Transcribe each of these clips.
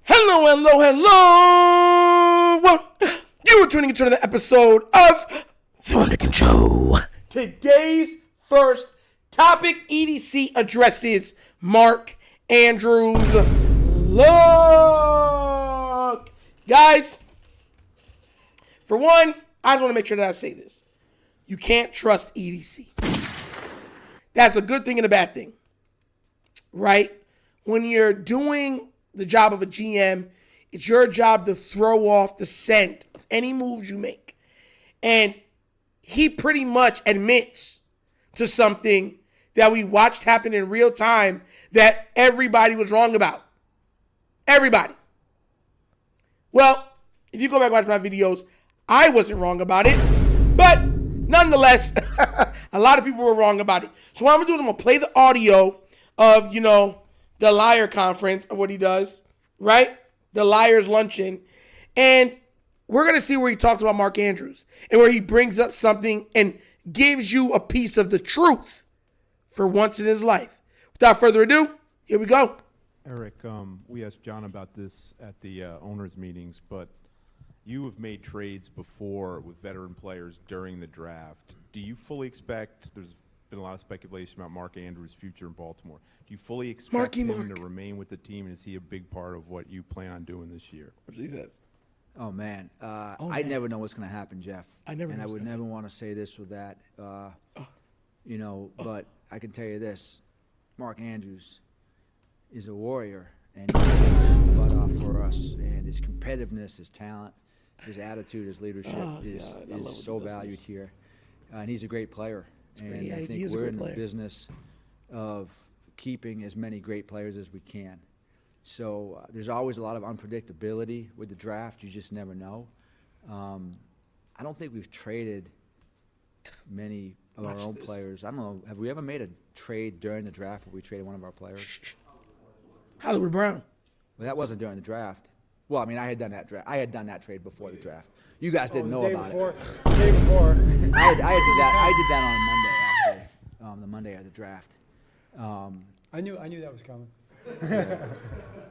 Hello, hello, hello. You are tuning into another episode of TheWunderkindShow. Today's first topic, EDC addresses Mark Andrews. Look, guys, for one, I just want to make sure that I say this. You can't trust EDC. That's a good thing and a bad thing, right? When you're doing the job of a GM, it's your job to throw off the scent of any moves you make. And he pretty much admits to something that we watched happen in real time that everybody was wrong about. Everybody. Well, if you go back and watch my videos, I wasn't wrong about it. But nonetheless, a lot of people were wrong about it. So what I'm going to do is I'm going to play the audio of, the liar conference of what he does, right? The liar's luncheon. And we're going to see where he talks about Mark Andrews and where he brings up something and gives you a piece of the truth for once in his life. Without further ado, here we go. Eric, we asked John about this at the owners' meetings, but you have made trades before with veteran players during the draft. Do you fully expect, there's been a lot of speculation about Mark Andrews' future in Baltimore. Do you fully expect him to remain with the team, and is he a big part of what you plan on doing this year? What he says. Oh, man. I never know what's going to happen, Jeff. I would never want to say this or that, but I can tell you this. Mark Andrews is a warrior, and he's butt off for us, and his competitiveness, his talent, his attitude, his leadership is so valued here. And he's a great player. And I think we're in the business of keeping as many great players as we can. So there's always a lot of unpredictability with the draft. You just never know. I don't think we've traded many of our own players. I don't know. Have we ever made a trade during the draft where we traded one of our players? Hollywood Brown. Well, that wasn't during the draft. Well, I mean, I had done that trade before the draft. You guys didn't know about it. The day before. I did that on Monday, actually. The Monday of the draft. I knew that was coming.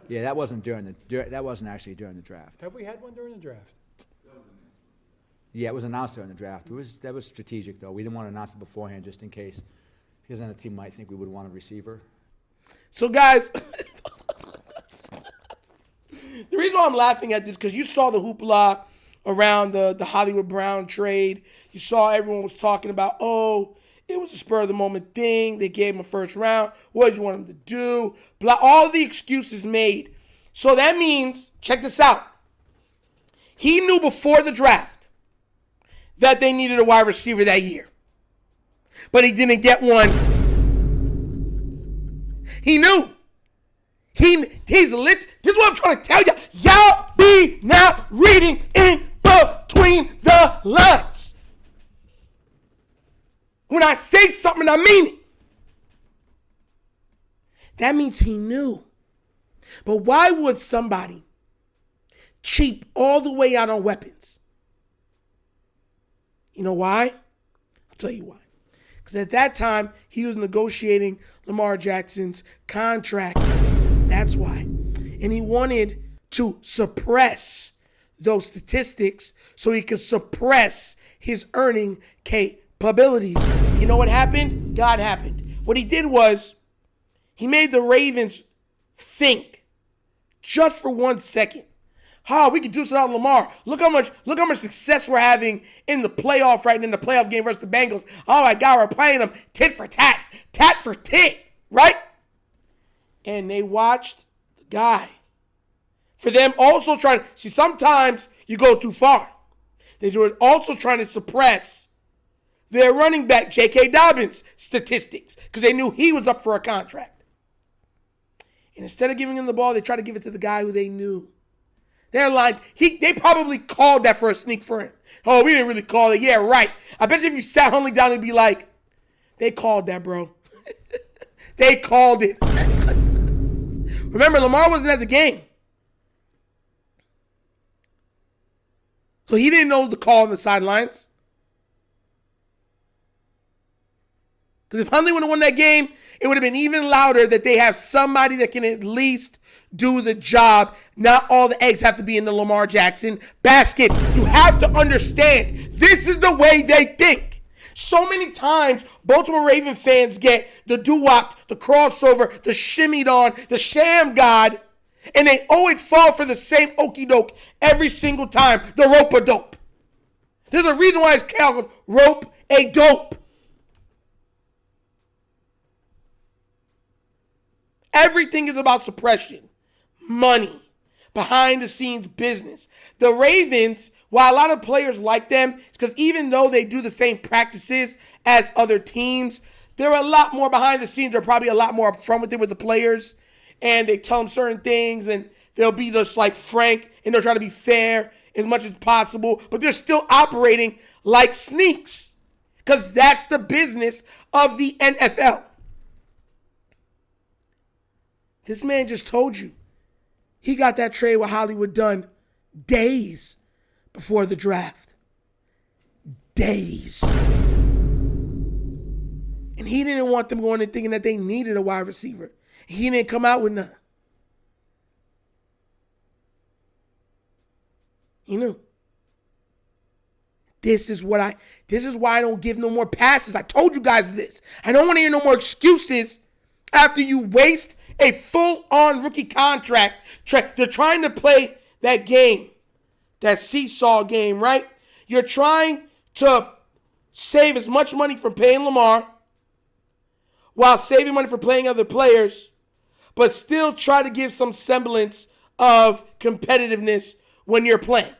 Yeah, that wasn't actually during the draft. Have we had one during the draft? Yeah, it was announced during the draft. That was strategic, though. We didn't want to announce it beforehand just in case, because then the team might think we would want a receiver. So, guys, the reason why I'm laughing at this, because you saw the hoopla around the Hollywood Brown trade. You saw everyone was talking about, it was a spur-of-the-moment thing. They gave him a first round. What did you want him to do? Blah, all the excuses made. So that means, check this out. He knew before the draft that they needed a wide receiver that year. But he didn't get one. He knew. He's lit. This is what I'm trying to tell you. Y'all be now reading in between the lines. When I say something, I mean it. That means he knew. But why would somebody cheap all the way out on weapons? You know why? I'll tell you why. Because at that time, he was negotiating Lamar Jackson's contract. That's why. And he wanted to suppress those statistics so he could suppress his earning capabilities. You know what happened? God happened. What he did was he made the Ravens think just for 1 second. We can do this without Lamar. Look how much success we're having in the playoff right in the playoff game versus the Bengals. Oh my God, we're playing them tit for tat for tit, right? And they watched the guy. For them also trying to, see, sometimes you go too far. They were also trying to suppress their running back, J.K. Dobbins' statistics, because they knew he was up for a contract. And instead of giving him the ball, they tried to give it to the guy who they knew. They're like, they probably called that for a sneak for him. Oh, we didn't really call it. Yeah, right. I bet you if you sat Hundley down, he'd be like, they called that, bro. They called it. Remember, Lamar wasn't at the game. So he didn't know the call on the sidelines. Because if Huntley would have won that game, it would have been even louder that they have somebody that can at least do the job. Not all the eggs have to be in the Lamar Jackson basket. You have to understand, this is the way they think. So many times, Baltimore Raven fans get the doo-wop, the crossover, the shimmied on, the sham god, and they always fall for the same okie doke every single time, the rope-a-dope. There's a reason why it's called rope-a-dope. Everything is about suppression, money, behind-the-scenes business. The Ravens, while a lot of players like them, it's because even though they do the same practices as other teams, they're a lot more behind the scenes. They're probably a lot more upfront with it with the players, and they tell them certain things, and they'll be just like frank, and they'll try to be fair as much as possible, but they're still operating like sneaks because that's the business of the NFL. This man just told you he got that trade with Hollywood done days before the draft. Days. And he didn't want them going and thinking that they needed a wide receiver. He didn't come out with none. He knew. This is why I don't give no more passes. I told you guys this. I don't want to hear no more excuses after you waste a full-on rookie contract. They're trying to play that game, that seesaw game, right? You're trying to save as much money from paying Lamar while saving money for playing other players, but still try to give some semblance of competitiveness when you're playing.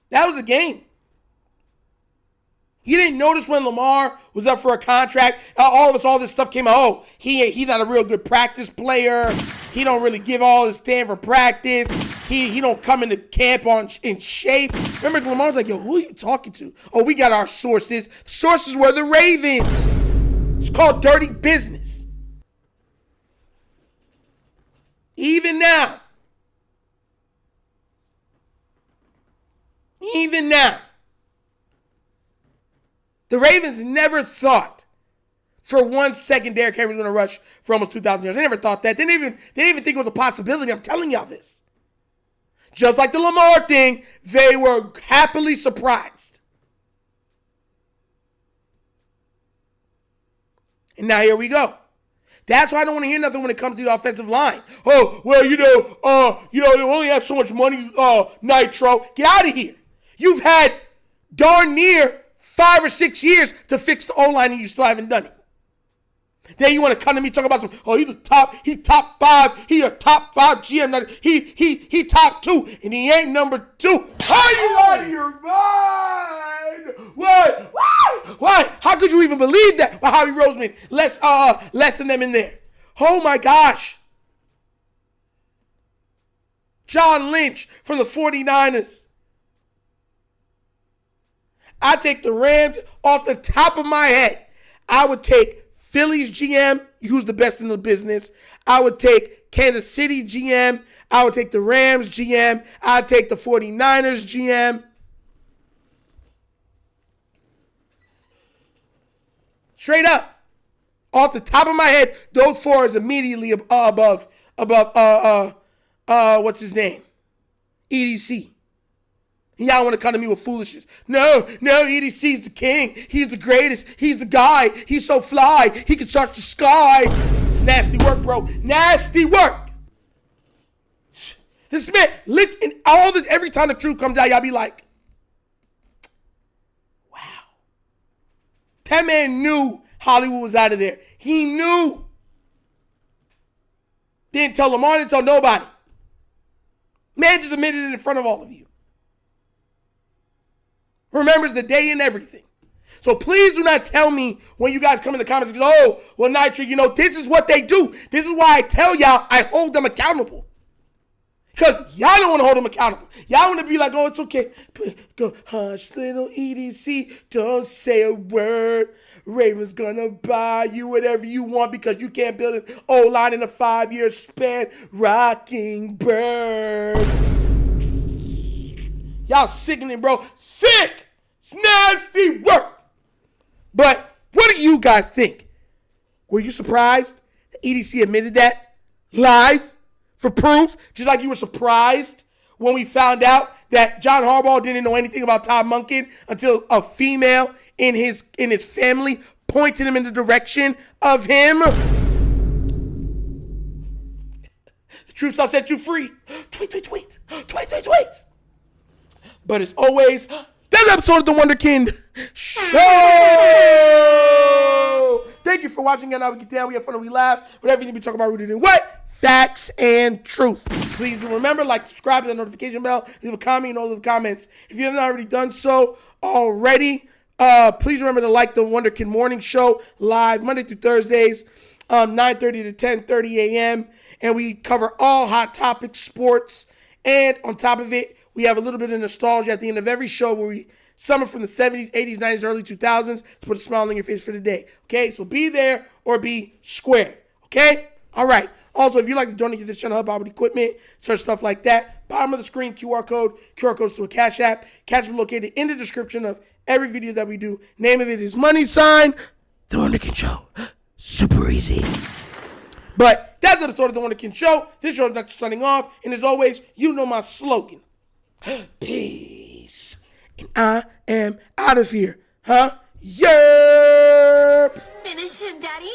That was a game. You didn't notice when Lamar was up for a contract, all this stuff came out. Oh, he's not a real good practice player. He don't really give all his stand for practice. He don't come into camp in shape. Remember, Lamar was like, yo, who are you talking to? Oh, we got our sources. Sources were the Ravens. It's called dirty business. Even now, the Ravens never thought for 1 second Derrick Henry was going to rush for almost 2,000 yards. They never thought that. They didn't even think it was a possibility. I'm telling y'all this. Just like the Lamar thing, they were happily surprised. And now here we go. That's why I don't want to hear nothing when it comes to the offensive line. Oh, well, you only have so much money, Nitro. Get out of here. You've had darn near 5 or 6 years to fix the O-line and you still haven't done it. Then you want to come to me talk about he's top 5, he a top 5 GM. He top 2, and he ain't number 2. Are you out of your mind? What? Why? How could you even believe that? Well, Howie Roseman, less than them in there. Oh my gosh. John Lynch from the 49ers. I take the Rams off the top of my head. I would take Philly's GM, who's the best in the business. I would take Kansas City GM. I would take the Rams GM. I'd take the 49ers GM. Straight up. Off the top of my head, those 4 is immediately above what's his name? EDC. Y'all want to come to me with foolishness. No, EDC's the king. He's the greatest. He's the guy. He's so fly. He can touch the sky. It's nasty work, bro. Nasty work. This man, every time the truth comes out, y'all be like, wow. That man knew Hollywood was out of there. He knew. Didn't tell Lamar, didn't tell nobody. Man just admitted it in front of all of you. Remembers the day and everything. So please do not tell me when you guys come in the comments, oh, well, Nitro, this is what they do. This is why I tell y'all I hold them accountable. Because y'all don't want to hold them accountable. Y'all want to be like, oh, it's okay. Go, hush, little EDC, don't say a word. Raven's gonna buy you whatever you want because you can't build an O-line in a 5-year span. Rocking bird. Y'all sickening, bro. Sick. It's nasty work. But what do you guys think? Were you surprised that EDC admitted that live for proof? Just like you were surprised when we found out that John Harbaugh didn't know anything about Todd Monken until a female in his family pointed him in the direction of him. The truth shall set you free. Tweet, tweet, tweet. Tweet, tweet, tweet. But as always, that's episode of The Wunderkind Show. Thank you for watching. And now we get down, we have fun, and we laugh. With everything we talk about, rooted in what? Facts and truth. Please do remember, like, subscribe to the notification bell, leave a comment in all of the comments. If you haven't already done so already, please remember to like the Wunderkind Morning Show live Monday through Thursdays, 9:30 to 10:30 a.m. And we cover all hot topics, sports, and on top of it, we have a little bit of nostalgia at the end of every show where we summer from the 70s, 80s, 90s, early 2000s to put a smile on your face for the day. Okay, so be there or be squared. Okay, all right. Also, if you'd like to donate to this channel, help out with equipment, search stuff like that, bottom of the screen, QR codes to a Cash App. Cash App located in the description of every video that we do. Name of it is $, The Wunderkind Show. Super easy. But that's the episode of The Wunderkind Show. This show is not signing off. And as always, you know my slogan. Peace. And I am out of here. Huh? Yerp. Finish him, Daddy.